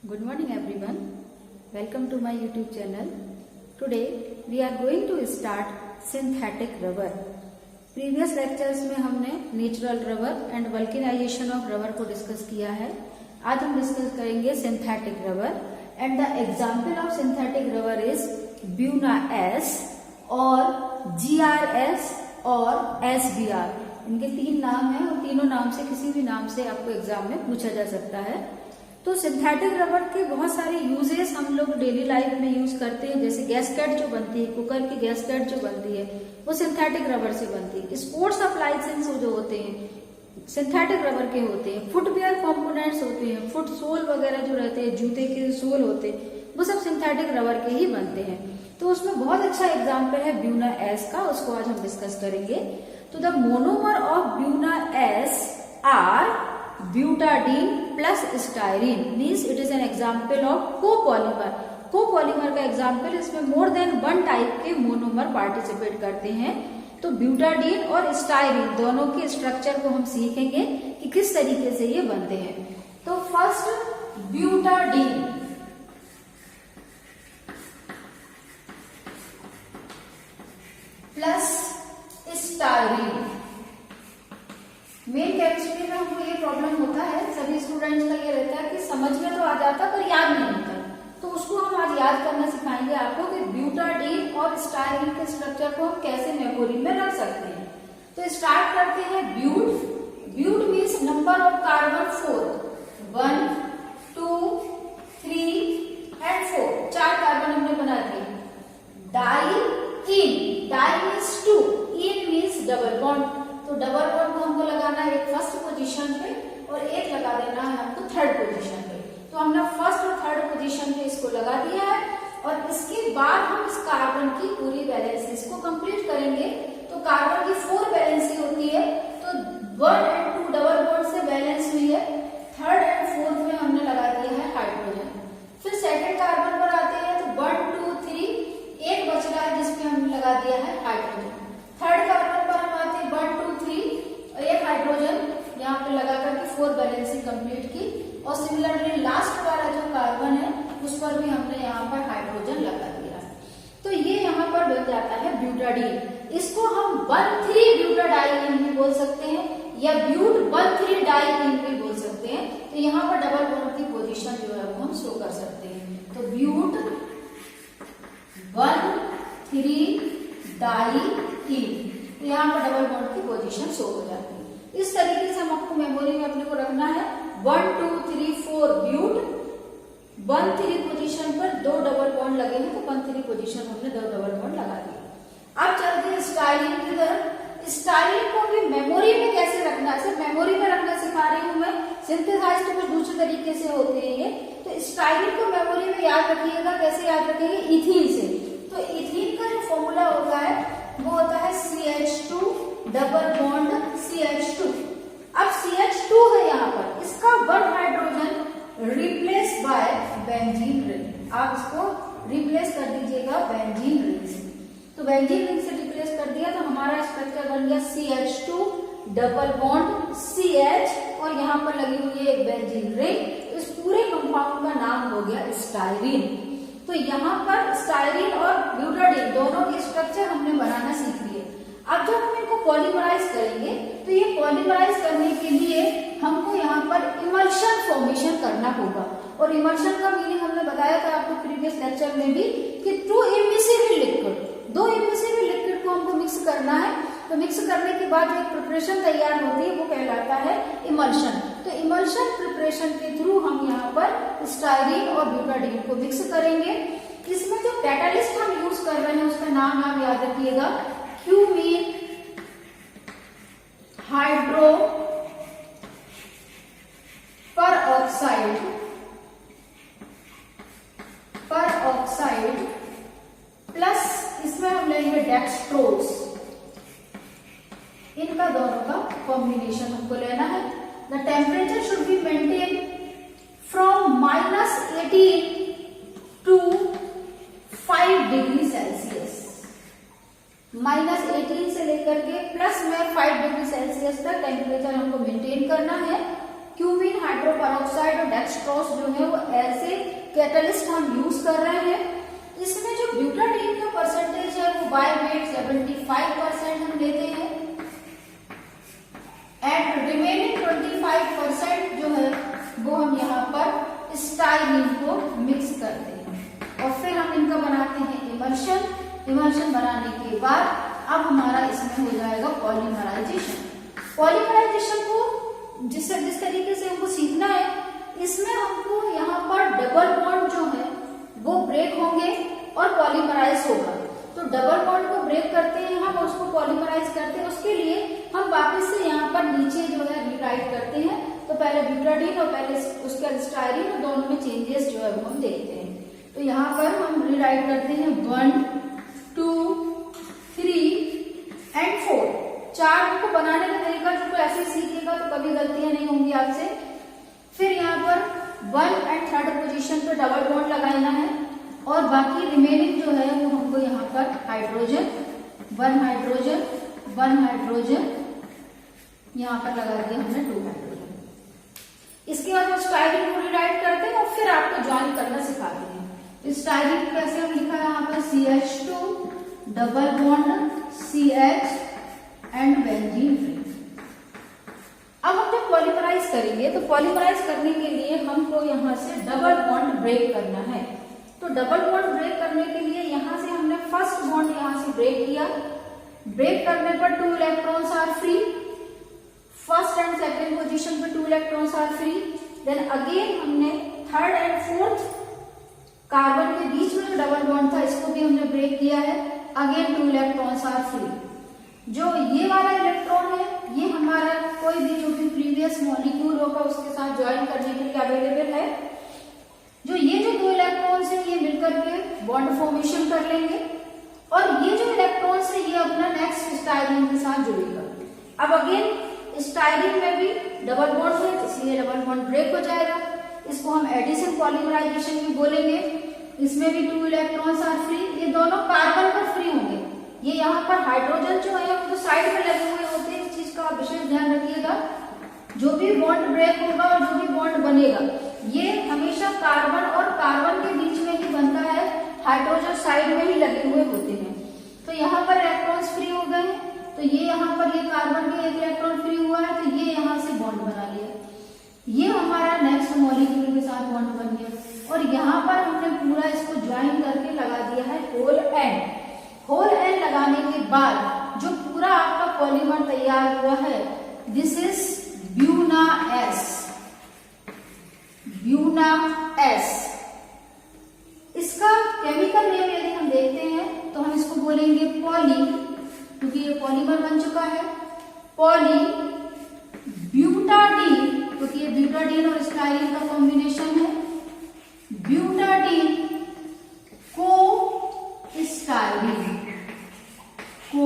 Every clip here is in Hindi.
Good morning everyone. Welcome to my YouTube channel. Today we are going to start synthetic rubber. Previous lectures में हमने natural rubber and vulcanization of rubber को डिस्कस किया है. आज हम डिस्कस करेंगे synthetic rubber and the example of synthetic rubber is Buna S और GRS और SBR. इनके तीन नाम हैं और तीनों नाम से किसी भी नाम से आपको एग्जाम में पूछा जा सकता है. तो सिंथेटिक रबर के बहुत सारे यूजेस हम लोग डेली लाइफ में यूज करते हैं. जैसे गैसकेट जो बनती है, कुकर की गैसकेट जो बनती है वो सिंथेटिक रबर से बनती है. स्पोर्ट्स अप्लायंसेस जो होते हैं सिंथेटिक रबर के होते हैं. फुटवेयर कंपोनेंट्स होते हैं, फुट सोल वगैरह जो रहते हैं, जूते के सोल होते हैं, वो सब सिंथेटिक रबर के ही बनते हैं. तो उसमें बहुत अच्छा एग्जाम्पल है ब्यूना एस का, उसको आज हम डिस्कस करेंगे. तो the monomer of Buna S R butadiene plus styrene means it is an example of copolymer. Copolymer का एग्जाम्पल, इसमें मोर देन वन टाइप के मोनोमर पार्टिसिपेट करते हैं. तो ब्यूटाडीन और स्टाइरीन दोनों के स्ट्रक्चर को हम सीखेंगे कि किस तरीके से ये बनते हैं. तो first butadiene plus styrene. Main chemistry में हमको ये प्रॉब्लम होता है, सभी स्टूडेंट्स का ये रहता है कि समझ में तो आ जाता पर याद नहीं होता. तो उसको हम आज याद करना सिखाएंगे आपको कि ब्यूटाडीन और स्टाइरीन के स्ट्रक्चर को हम कैसे मेमोरी में रख सकते हैं. तो स्टार्ट करते हैं but. But means number of carbon 4, 1, 2, 3 and 4. 4 carbon हमने बना दिए. Di means 2, ene means double bond. तो डबल बॉन्ड को हमको लगाना है एक फर्स्ट पोजीशन पे और एक लगा देना है हमको थर्ड पोजीशन पे. तो हमने फर्स्ट और थर्ड पोजीशन पे इसको लगा दिया है और इसके बाद हम इस कार्बन की पूरी वैलेंसी को कंप्लीट करेंगे. तो कार्बन की 4 वैलेंसी होती है. तो 1 एंड 2 डबल बॉन्ड से बैलेंस हुई है. थर्ड एंड फोर्थ में हमने लगा दिया है हाइड्रोजन. फिर सेकंड कार्बन पर आते हैं तो 1, 2, 3 एक बच रहा है जिसपे हमने लगा दिया है हाइड्रोजन. थर्ड कार्बन पर हम आते हैं 1, 2, 3 और एक हाइड्रोजन यहाँ पे लगा करके 4 बैलेंसिंग कंप्लीट की. और सिमिलरली लास्ट वाला जो कार्बन है उस पर भी हमने यहाँ पर हाइड्रोजन लगा दिया. तो ये यहाँ पर बन जाता है ब्यूटाडीन. इसको हम 1,3-ब्यूटाडाइईन भी बोल सकते हैं या ब्यूट 1,3-डाइईन भी बोल सकते हैं. तो यहाँ पर डबल बॉन्ड की पोजीशन जो है वो हम शो कर सकते हैं. तो ब्यूट 1,3-डाइईन, यहाँ पर डबल बॉन्ड की पोजीशन शो हो जाती है. इस तरीके से हम आपको मेमोरी में अपने को रखना है. 1, 2, 3, 4 ब्यूट, 1,3 पोजीशन पर 2 डबल बॉन्ड लगे हैं. तो 1,3 पोजीशन हमने 2 डबल बॉन्ड लगा दिए. अब चलते हैं स्टाइरीन की तरफ. स्टाइरीन को भी मेमोरी में कैसे रखना है, सिर्फ मेमोरी में रखना सिखा रही हूँ मैं. सिंथेसाइज तो कुछ दूसरे तरीके से होते हैं ये. तो स्टाइरीन को मेमोरी में याद रखिएगा. कैसे याद रखेंगे? इथीन से. तो इथीन का जो फॉर्मूला होता है वो होता है CH2 डबल बॉन्ड CH2. अब CH2 है यहाँ पर, इसका 1 hydrogen replace by benzene ring. आप इसको रिप्लेस कर दीजिएगा बेंजीन रिंग से. तो बेंजीन रिंग से रिप्लेस कर दिया तो हमारा स्ट्रक्चर बन गया CH2 डबल बॉन्ड CH और यहाँ पर लगी हुई है एक बेंजीन रिंग. इस पूरे कंपाउंड का नाम हो गया स्टाइरीन. तो यहाँ पर स्टाइरीन और ब्यूटाडीन दोनों के स्ट्रक्चर हमने बनाना सीख लिए. अब जब हम इनको पॉलीमराइज करेंगे तो ये पॉलीमराइज करने के लिए हमको यहाँ पर इमल्शन फॉर्मेशन करना होगा. और इमल्शन का मीनिंग हमने बताया था आपको प्रीवियस लेक्चर में भी कि 2 इमिसिबल लिक्विड, 2 इमिसिबल लिक्विड को हमको मिक्स करना है. तो मिक्स करने के बाद जो एक प्रिपरेशन तैयार होती है वो कहलाता है इमल्शन. तो इमल्शन प्रिपरेशन के थ्रू हम यहाँ पर स्टाइरीन और ब्यूटाडीन को मिक्स करेंगे. इसमें जो कैटालिस्ट हम यूज कर रहे हैं उसका नाम आप याद रखिएगा. Q मीन हाइड्रो पर ऑक्साइड प्लस इसमें हम लेंगे डेक्सट्रोज. इनका दोनों का कॉम्बिनेशन हमको लेना है. The temperature should be maintain from -18 to 5 degree Celsius. -18 से लेकर के प्लस में 5 डिग्री सेल्सियस तक टेम्परेचर हमको मेंटेन करना है. क्यूमीन, हाइड्रोपेरोक्साइड और डेक्सट्रोज जो है वो ऐसे कैटलिस्ट हम यूज कर रहे हैं। इसमें जो ब्यूटाडीन का परसेंटेज है वो बाय वेट 75% हम लेते हैं एंड रिमेनिंग 25% जो है वो हम यहाँ पर स्टाइलिन को मिक्स करते हैं और फिर हम इनका बनाते हैं इमल्शन। इमल्शन बनाने के बाद अब हमारा इसमें हो जाएगा पॉलीमराइजेशन। पॉलीमराइजेशन को जिस तरीके से हमको सीखना है, इसमें हमको यहाँ पर डबल बॉन्ड जो है वो ब्रेक होंगे और पॉलीमराइज होगा। तो डबल बॉन्ड को ब्रेक करते हैं हम, उसको पॉलीमराइज करते हैं। उसके लिए हम वापस से यहाँ पर नीचे जो है रीराइट करते हैं। तो पहले ब्यूटाडीन और पहले उसके बाद स्टाइरिन और दोनों में चेंजेस जो है वो हम देखते हैं। तो यहाँ पर हम रीराइट करते हैं 1, 2, 3 एंड 4। 4 को बनाने का तरीका जो ऐसे सीखिएगा तो कभी गलतियां नहीं होंगी आपसे। फिर यहाँ पर 1 एंड 3rd पोजीशन पर डबल बॉन्ड लगाना है और बाकी रिमेनिंग जो है वो हमको यहाँ पर हाइड्रोजन 1 हाइड्रोजन 1 हाइड्रोजन यहाँ पर लगा दिया हमने 2 हाइड्रोजन। इसके बाद हम स्टाइरिन को रीराइट करते हैं और फिर आपको ज्वाइन करना सिखाते हैं। स्टाइरिन कैसे हम लिखा है यहाँ पर CH2 double bond CH and benzene ring. अब हम जब पॉलीमराइज करेंगे तो पॉलीमराइज करने के लिए हमको यहाँ से डबल बॉन्ड ब्रेक करना है। तो डबल बॉन्ड ब्रेक करने के लिए यहाँ से हमने फर्स्ट बॉन्ड यहाँ से ब्रेक किया। ब्रेक करने पर 2 electrons are free. First and second position पे 2 electrons are free. Then again हमने 3rd एंड 4th कार्बन के बीच में जो डबल बॉन्ड था इसको भी हमने ब्रेक किया है। Again 2 electrons are free. जो ये वाला इलेक्ट्रॉन है ये हमारा कोई भी जो भी प्रीवियस मॉलिक्यूल होगा उसके साथ ज्वाइन करने के लिए अवेलेबल है। जो ये जो 2 इलेक्ट्रॉन्स है ये मिलकर के बॉन्ड फॉर्मेशन कर लेंगे और ये जो इलेक्ट्रॉन्स है ये अपना नेक्स्ट स्टाइरिन के साथ जुड़ेगा। अब अगेन स्टाइरिन में भी डबल बॉन्ड है इसलिए डबल बॉन्ड ब्रेक हो जाएगा। इसको हम एडिशन पॉलीमराइजेशन भी बोलेंगे। इसमें भी 2 इलेक्ट्रॉन्स आर फ्री। ये दोनों कार्बन पर फ्री होंगे। ये यहाँ पर हाइड्रोजन जो है वो तो साइड में लगे हुए होते हैं। इस चीज का आप विशेष ध्यान रखिएगा। जो भी बॉन्ड ब्रेक होगा और जो भी बॉन्ड बनेगा ये हमेशा कार्बन और कार्बन के बीच में ही बनता है। हाइड्रोजन साइड में ही लगे हुए होते हैं। तो यहाँ पर इलेक्ट्रॉन्स फ्री हो गए। तो ये यहाँ पर ये कार्बन के एक इलेक्ट्रॉन फ्री हुआ है तो ये यहाँ से बॉन्ड बना लिया। ये हमारा नेक्स्ट मॉलिक्यूल के साथ बॉन्ड बन गया और यहाँ पर हमने पूरा इसको ज्वाइन करके लगा दिया है होल एंड। होल एंड लगाने के बाद जो पूरा आपका पॉलीमर तैयार हुआ है this is Buna S. Buena S इसका केमिकल नेम यदि हम देखते हैं तो हम इसको बोलेंगे पॉली, क्योंकि ये पॉलीमर बन चुका है। पॉली ब्यूटाडीन, क्योंकि ये ब्यूटाडीन और स्टाइरिन का कॉम्बिनेशन है। ब्यूटाडीन को स्टाइरिन, को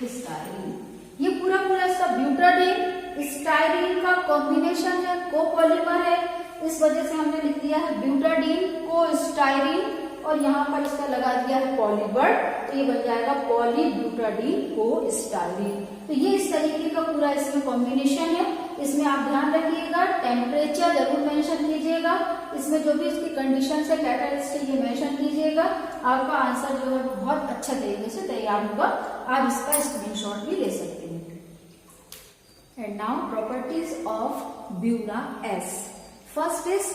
स्टाइरिन, ये पूरा इसका ब्यूटाडीन स्टाइरिन का कॉम्बिनेशन है, कोपॉलीमर है। इस वजह से हमने लिख दिया है ब्यूटाडीन को स्टाइरिन और यहाँ पर इसका लगा दिया है पॉलीवर्ड। तो ये बन जाएगा पॉली ब्यूटाडीन को स्टाइरिन। तो ये इस तरीके का पूरा इसमें कॉम्बिनेशन है। इसमें आप ध्यान रखिएगा टेम्परेचर जरूर मेंशन कीजिएगा। इसमें जो भी इसकी कंडीशन है कैटालिस्ट ये मेंशन कीजिएगा। आपका आंसर जो है बहुत अच्छा तरीके से तैयार होगा। आप इसका स्क्रीनशॉट भी ले सकते हैं। And now properties of Buna S. First is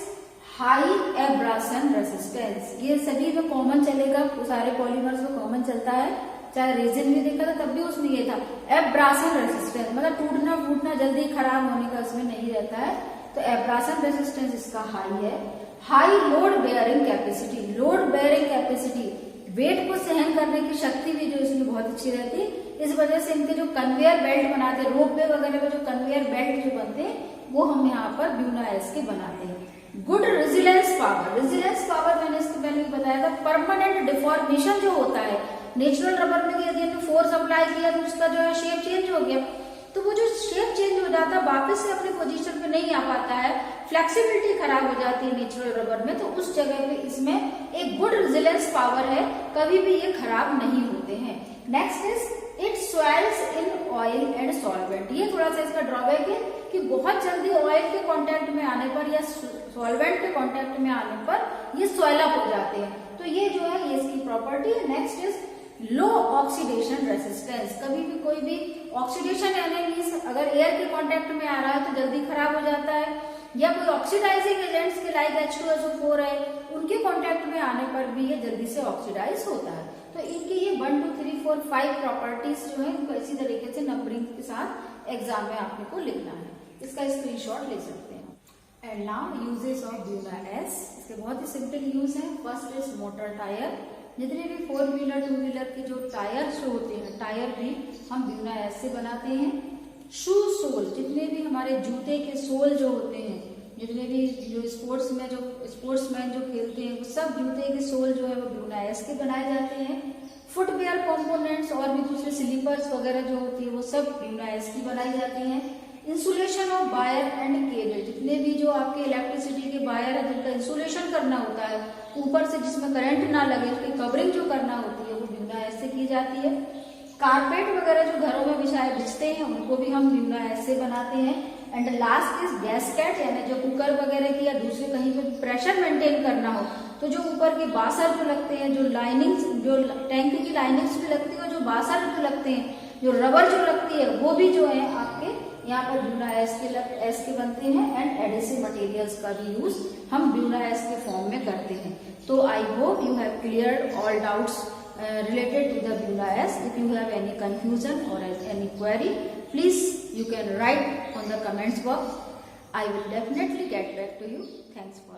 high abrasion resistance. ये सभी में कॉमन चलेगा, सारे पॉलीमर्स में कॉमन चलता है। चाहे रेजिन में देखा था तब भी उसमें ये था एब्रासन रेसिस्टेंस, मतलब टूटना फूटना जल्दी खराब होने का उसमें नहीं रहता है। तो एब्रासन रेसिस्टेंस इसका हाई है। High load bearing capacity, load bearing capacity weight को सहन करने की शक्ति भी जो इसमें बहुत अच्छी रहती है। इस वजह से इनके जो कन्वेयर बेल्ट बनाते हैं, रोपवे वगैरह में जो कन्वेयर बेल्ट जो बनते हैं वो हम यहाँ पर ब्यूना एस के बनाते हैं। Good resilience power, resilience power मैंने इसके पहले भी बताया था। परमानेंट डिफॉर्मेशन जो होता है नेचुरल रबर में यदि हमने फोर्स अप्लाई किया तो उसका जो है शेप चेंज हो गया, तो वो जो शेप चेंज हो जाता है वापस से अपने पोजीशन पे नहीं आ पाता है, फ्लेक्सिबिलिटी खराब हो जाती है नेचुरल रबर में। तो उस जगह पे इसमें एक गुड रेजिलेंस पावर है, कभी भी ये खराब नहीं होते हैं। Next is it swells in oil and solvent. ये थोड़ा सा इसका ड्रॉबैक है कि बहुत जल्दी ऑयल के कांटेक्ट में आने पर या सॉल्वेंट के कांटेक्ट में आने पर ये सॉइल अप हो जाते हैं। तो ये जो है ये इसकी प्रॉपर्टी है। Next is low oxidation resistance. कभी भी कोई भी ऑक्सीडेशन यानी मींस अगर एयर के कांटेक्ट में आ रहा है तो जल्दी खराब हो जाता है, या कोई ऑक्सीडाइजिंग एजेंट्स के लाइक H2SO4 है उनके कांटेक्ट में आने पर भी ये जल्दी से ऑक्सीडाइज होता है। तो इनकी ये 1 2 3 4 5 प्रॉपर्टीज जो है इनको इसी तरीके से नंबरिंग के साथ एग्जाम में आपने को लिखना है। इसका स्क्रीनशॉट ले सकते हैं। And now uses of Buna S. इसके बहुत ही सिंपल यूज है। First is motor tyre. जितने भी 4 व्हीलर 2 व्हीलर के जो टायर जो होते हैं, टायर भी हम ब्यूना एस से बनाते हैं। शू सोल, जितने भी हमारे जूते के सोल जो होते हैं, जितने भी जो स्पोर्ट्समैन जो खेलते हैं वो सब जूते के सोल जो है वो ब्यूना एस के बनाए जाते हैं। फुटवेयर कंपोनेंट्स और भी दूसरे स्लीपर्स वगैरह जो होती है वो सब ब्यूना एस की बनाई जाती हैं। Insulation of wire and cable, जितने भी जो आपके इलेक्ट्रिसिटी के वायर है जिनका इंसुलेशन करना होता है ऊपर से, जिसमें करंट ना लगे, उसकी कवरिंग जो करना होती है वो ब्यूना एस से की जाती है। कारपेट वगैरह जो घरों में बिछते हैं उनको भी हम ब्यूना एस से बनाते हैं। एंड लास्ट इज गैसकेट, यानी जो कुकर वगैरह की या दूसरे कहीं पे प्रेशर मेंटेन करना हो तो जो ऊपर के बासर जो लगते हैं, जो लाइनिंग्स, जो टैंक की लाइनिंग्स भी लगती है और जो बासर जो लगते हैं, जो रबर जो लगती है वो भी जो है आपके यहाँ पर ब्यूना एस के बनते हैं। एंड एडिसिव मटेरियल्स का भी यूज हम ब्यूना एस के फॉर्म में करते हैं। तो I hope you have clear all doubts related to the Beulah S. If you have any confusion or any query, please you can write on the comments box. I will definitely get back to you. Thanks for